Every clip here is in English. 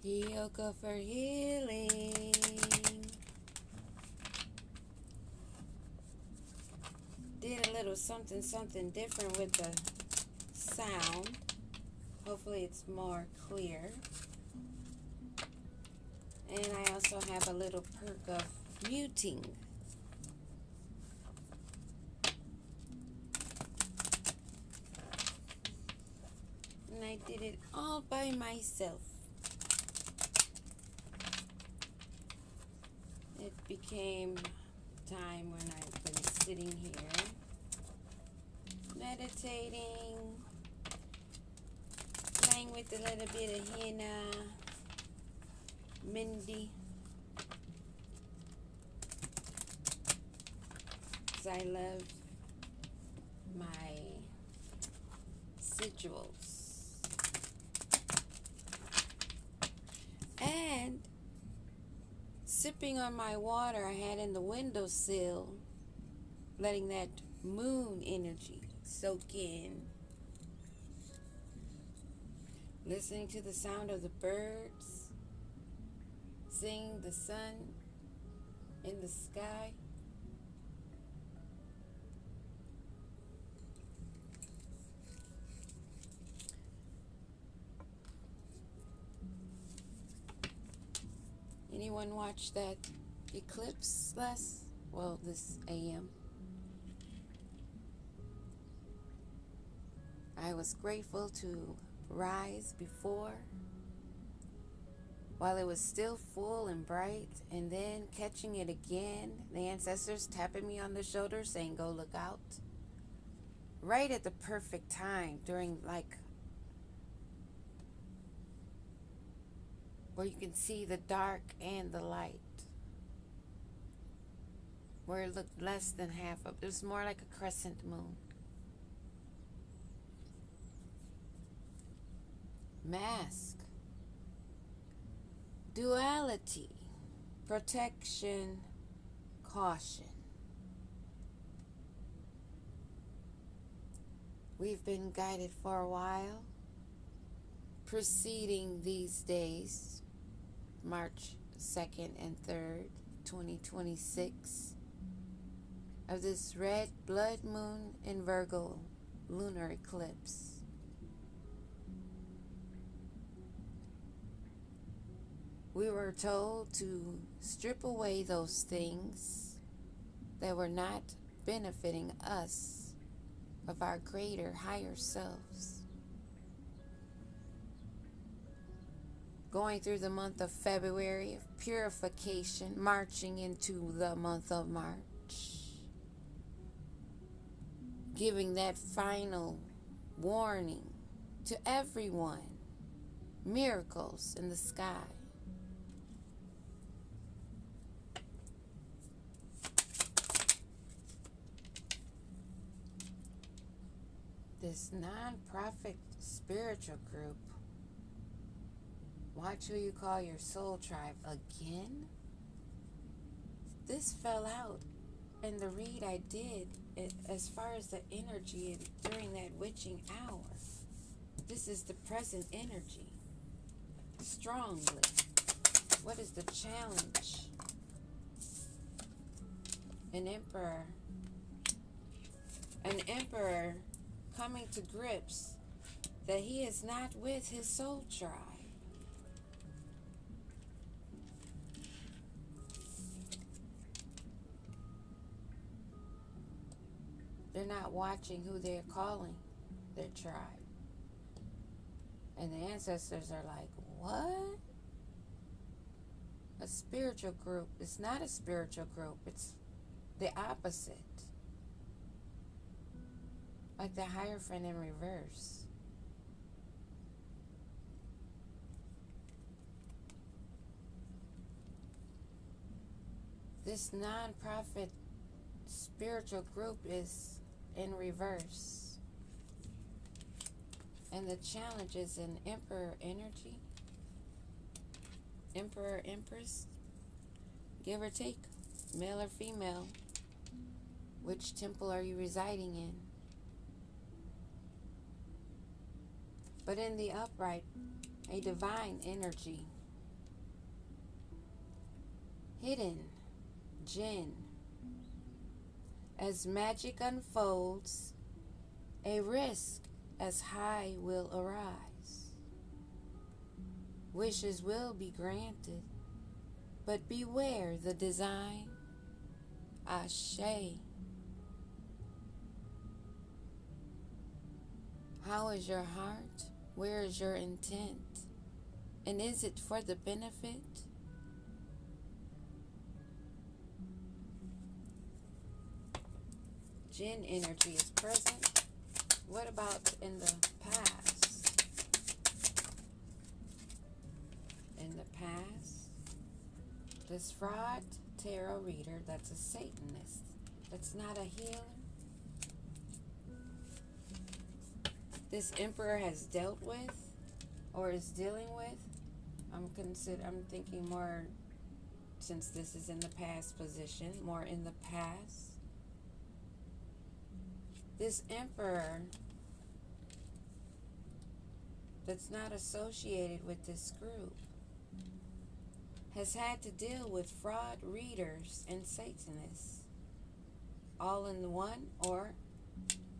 Yoga for healing. Did a little something different with the sound. Hopefully it's more clear. And I also have a little perk of muting. And I did it all by myself. It became time when I've been sitting here, meditating, playing with a little bit of henna, Mindy, because I love my sigils. And sipping on my water I had in the windowsill, letting that moon energy soak in. Listening to the sound of the birds, seeing the sun in the sky. Anyone watch that eclipse this AM? I was grateful to rise before while it was still full and bright, and then catching it again, the ancestors tapping me on the shoulder saying, go look out. Right at the perfect time during where you can see the dark and the light. Where it looked less than half up. It was more like a crescent moon. Mask. Duality. Protection. Caution. We've been guided for a while. Preceding these days, March 2nd and 3rd, 2026, of this red blood moon in Virgo lunar eclipse. We were told to strip away those things that were not benefiting us of our greater, higher selves. Going through the month of February of purification, marching into the month of March, giving that final warning to everyone, miracles in the sky. This non-profit spiritual group, Watch Who You Call Your Soul Tribe, again? This fell out in the read I did as far as the energy during that witching hour. This is the present energy. Strongly. What is the challenge? An emperor coming to grips that he is not with his soul tribe. They're not watching who they're calling their tribe. And the ancestors are like, what? A spiritual group. It's not a spiritual group. It's the opposite. Like the Hierophant in reverse. This non-profit spiritual group is in reverse. And the challenge is in Emperor energy. Emperor, Empress, give or take, male or female. Which temple are you residing in? But in the upright, a divine energy Hidden Jinn. As magic unfolds, a risk as high will arise. Wishes will be granted, but beware the design. Ashe. How is your heart? Where is your intent? And is it for the benefit? Jinn energy is present. What about in the past? In the past, this fraud tarot reader that's a Satanist, that's not a healer. This emperor has dealt with or is dealing with. I'm thinking more, since this is in the past position, more in the past. This emperor that's not associated with this group has had to deal with fraud readers and Satanists, all in one or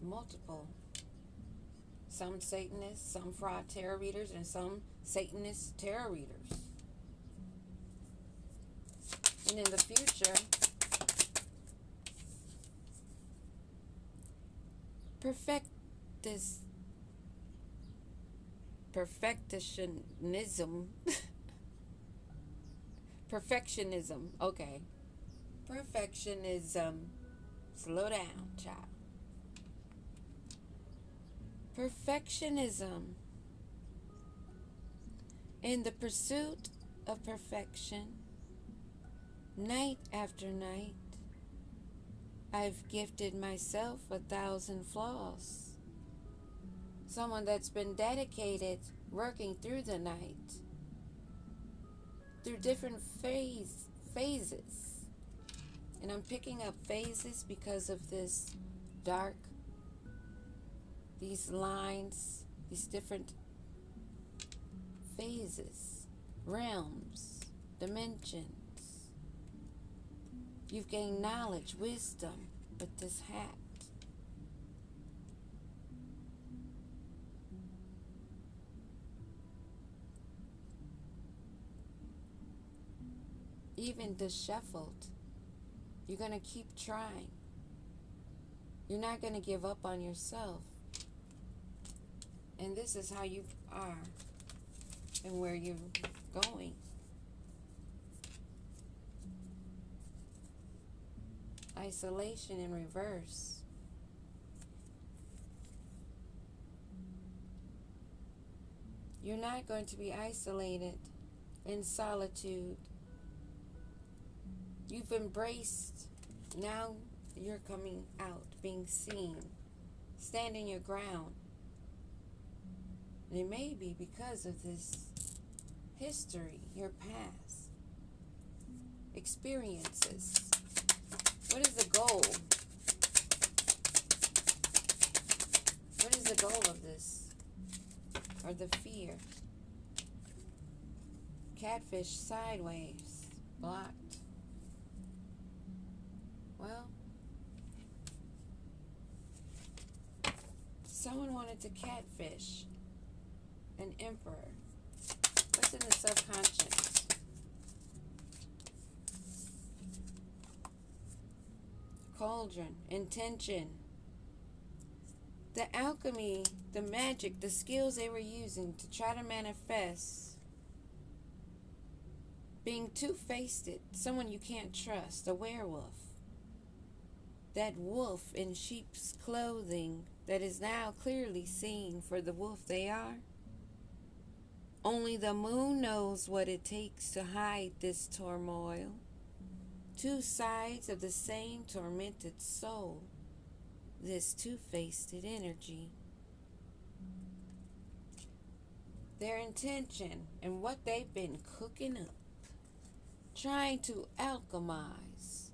multiple. Some Satanists, some fraud tarot readers, and some Satanist tarot readers. And in the future, perfectionism, okay. Perfectionism, slow down, child. Perfectionism. In the pursuit of perfection, night after night, I've gifted myself 1,000 flaws. Someone that's been dedicated, working through the night, through different phases. And I'm picking up phases because of this dark, these lines, these different phases, realms, dimensions. You've gained knowledge, wisdom with this hat. Even disheveled, you're going to keep trying. You're not going to give up on yourself. And this is how you are and where you're going. Isolation in reverse. You're not going to be isolated in solitude. You've embraced. Now you're coming out, being seen, standing your ground. And it may be because of this history, your past experiences. What is the goal? What is the goal of this? Or the fear? Catfish sideways, blocked. Well, someone wanted to catfish an emperor. What's in the subconscious? Cauldron, intention. The alchemy, the magic, the skills they were using to try to manifest. Being two-faced, someone you can't trust, a werewolf. That wolf in sheep's clothing that is now clearly seen for the wolf they are. Only the moon knows what it takes to hide this turmoil. Two sides of the same tormented soul. This two-faced energy. Their intention and what they've been cooking up. Trying to alchemize.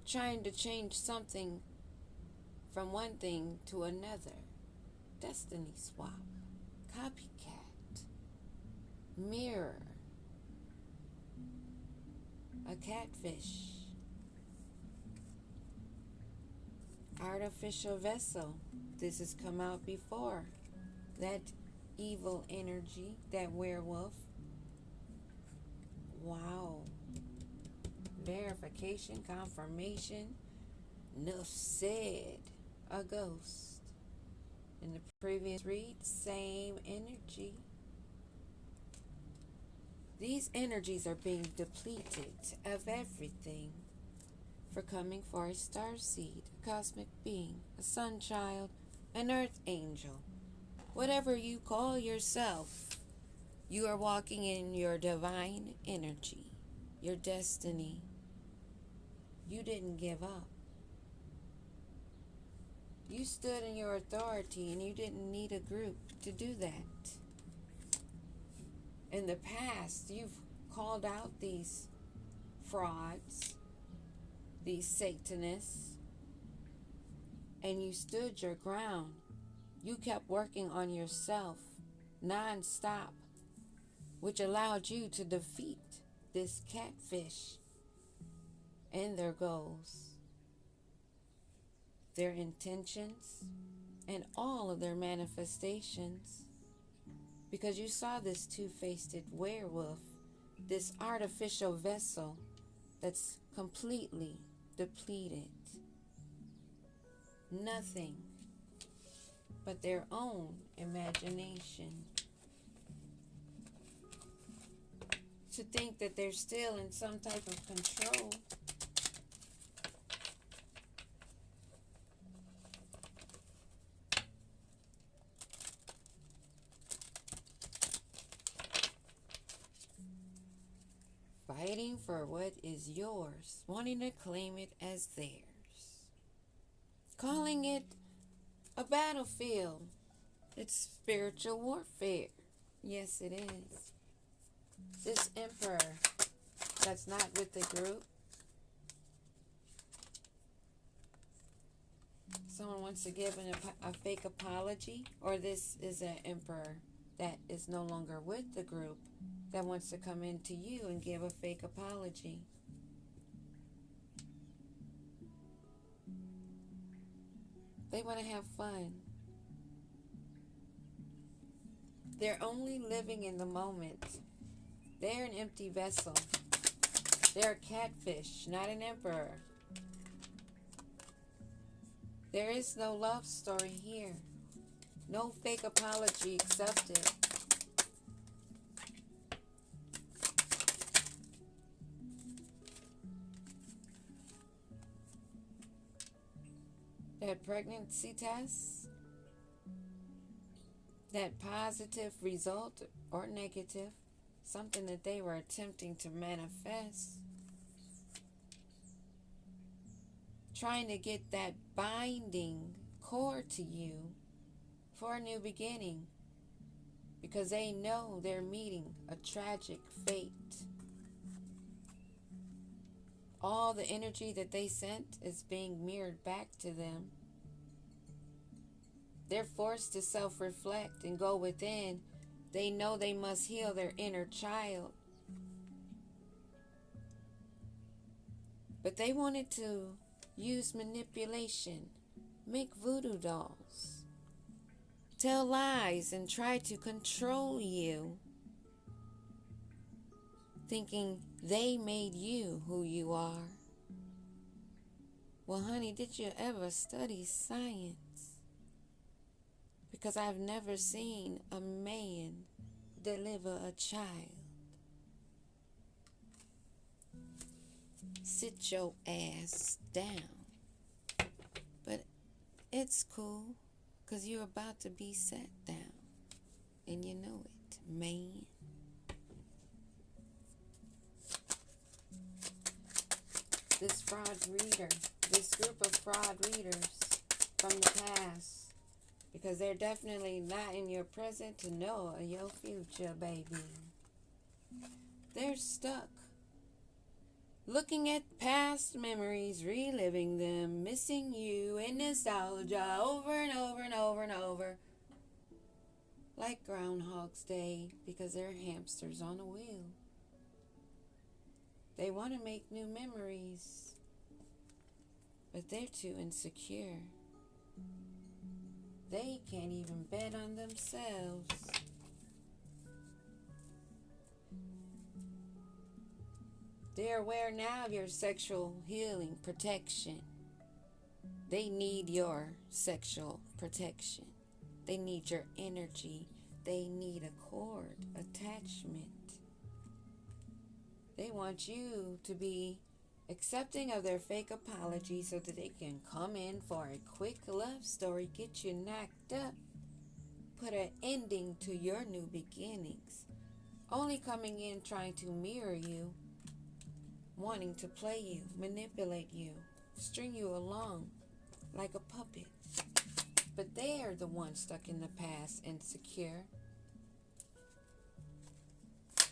Trying to change something from one thing to another. Destiny swap. Copycat. Mirror. A catfish. Artificial vessel. This has come out before. That evil energy, that werewolf. Wow. Verification, confirmation. Enough said. A ghost. In the previous read, same energy. These energies are being depleted of everything for coming for a starseed, a cosmic being, a sun child, an earth angel. Whatever you call yourself, you are walking in your divine energy, your destiny. You didn't give up. You stood in your authority and you didn't need a group to do that. In the past, you've called out these frauds, these Satanists, and you stood your ground. You kept working on yourself non-stop, which allowed you to defeat this catfish and their goals, their intentions, and all of their manifestations. Because you saw this two-faced werewolf, this artificial vessel that's completely depleted. Nothing but their own imagination. To think that they're still in some type of control. Fighting for what is yours, wanting to claim it as theirs, calling it a battlefield. It's spiritual warfare. Yes, it is. This emperor that's not with the group, someone wants to give a fake apology, or this is an emperor that is no longer with the group that wants to come into you and give a fake apology. They want to have fun. They're only living in the moment. They're an empty vessel. They're a catfish, not an emperor. There is no love story here. No fake apology accepted. That pregnancy test, that positive result or negative, something that they were attempting to manifest, trying to get that binding core to you for a new beginning, because they know they're meeting a tragic fate. All the energy that they sent is being mirrored back to them. They're forced to self-reflect and go within. They know they must heal their inner child. But they wanted to use manipulation, make voodoo dolls, tell lies, and try to control you, thinking they made you who you are. Well, honey, did you ever study science? Because I've never seen a man deliver a child. Sit your ass down. But it's cool, because you're about to be sat down. And you know it, man. This fraud reader, this group of fraud readers from the past, because they're definitely not in your present to know your future, baby. They're stuck, looking at past memories, reliving them, missing you in nostalgia over and over and over and over, like Groundhog's Day, because they're hamsters on a wheel. They want to make new memories, but they're too insecure. They can't even bet on themselves. They're aware now of your sexual healing protection. They need your sexual protection. They need your energy. They need a cord attachment. They want you to be accepting of their fake apology so that they can come in for a quick love story, get you knocked up, put an ending to your new beginnings, only coming in trying to mirror you, wanting to play you, manipulate you, string you along like a puppet. But they are the ones stuck in the past, insecure.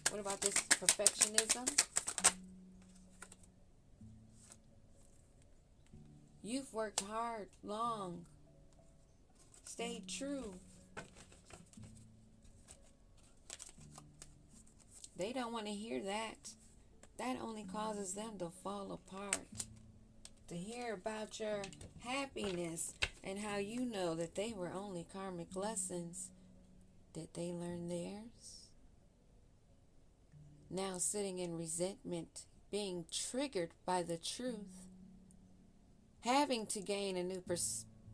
What about this perfectionism? You've worked hard, long, stayed true. They don't want to hear that. That only causes them to fall apart. To hear about your happiness and how you know that they were only karmic lessons. Did they learn theirs? Now sitting in resentment, being triggered by the truth, having to gain a new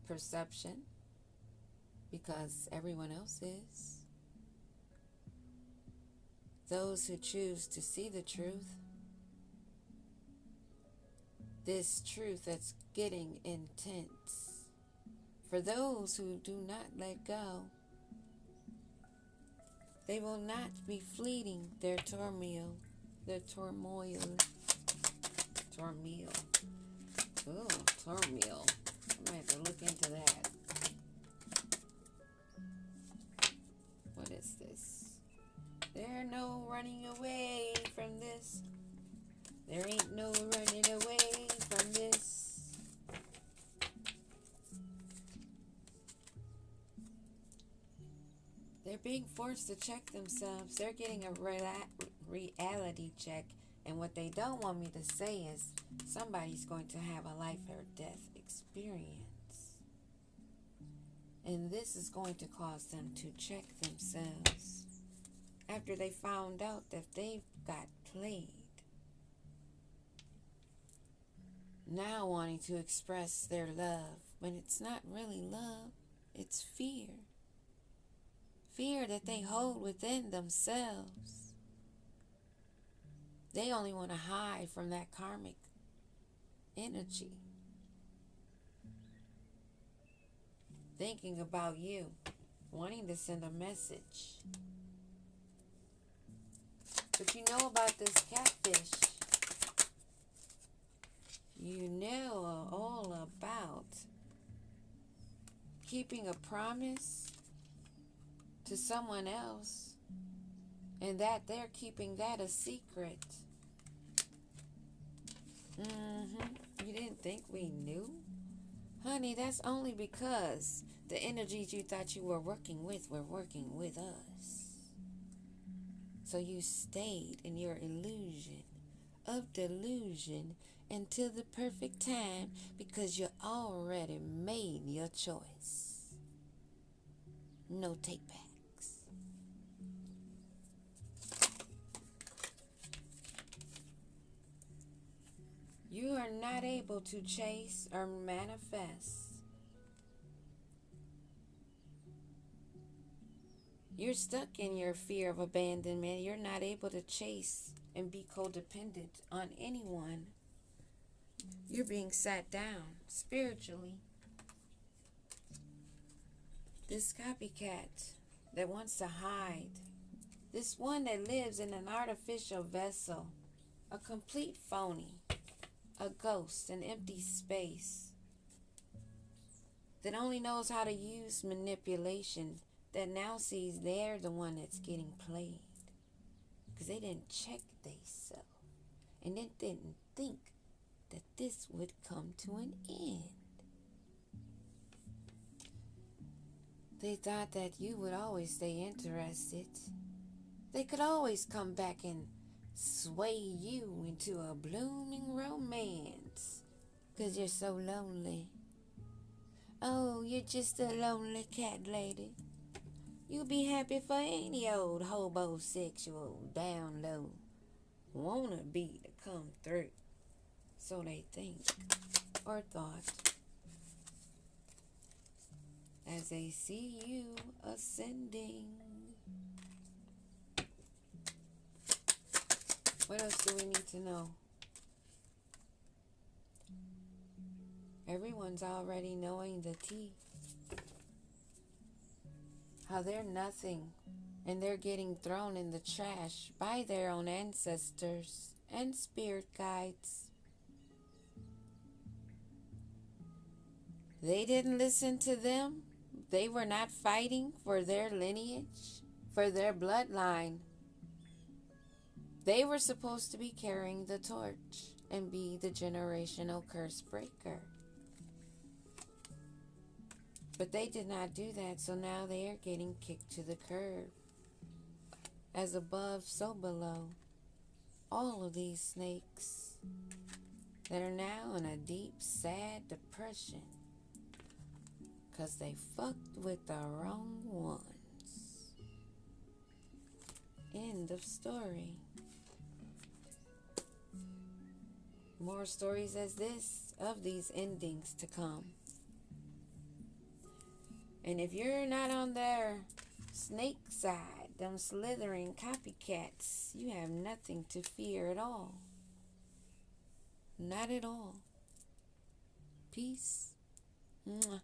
perception because everyone else is. Those who choose to see the truth, this truth that's getting intense. For those who do not let go, they will not be fleeting their turmoil. Ooh, turmoil. I might have to look into that. What is this? There's no running away from this. There ain't no running away from this. They're being forced to check themselves. They're getting a reality check. And what they don't want me to say is somebody's going to have a life or death experience. And this is going to cause them to check themselves after they found out that they've got played. Now wanting to express their love, but it's not really love, it's fear. Fear that they hold within themselves. They only want to hide from that karmic energy. Thinking about you, wanting to send a message. But you know about this catfish. You know all about keeping a promise to someone else and that they're keeping that a secret. You didn't think we knew? Honey, that's only because the energies you thought you were working with were working with us. So you stayed in your illusion of delusion until the perfect time because you already made your choice. No take backs. You are not able to chase or manifest. You're stuck in your fear of abandonment. You're not able to chase and be codependent on anyone. You're being sat down spiritually. This copycat that wants to hide. This one that lives in an artificial vessel. A complete phony. A ghost, an empty space. That only knows how to use manipulation. That now sees they're the one that's getting played. Because they didn't check theyself. And they didn't think that this would come to an end. They thought that you would always stay interested. They could always come back and sway you into a blooming romance. 'Cause you're so lonely. Oh, you're just a lonely cat lady. You'll be happy for any old homosexual down low wannabe to come through. So they think or thought as they see you ascending. What else do we need to know? Everyone's already knowing the tea. How they're nothing and they're getting thrown in the trash by their own ancestors and spirit guides. They didn't listen to them. They were not fighting for their lineage, for their bloodline. They were supposed to be carrying the torch and be the generational curse breaker. But they did not do that, so now they are getting kicked to the curb. As above, so below. All of these snakes that are now in a deep, sad depression because they fucked with the wrong ones. End of story. More stories as this of these endings to come. And if you're not on their snake side, them slithering copycats, you have nothing to fear at all. Not at all. Peace. Mwah.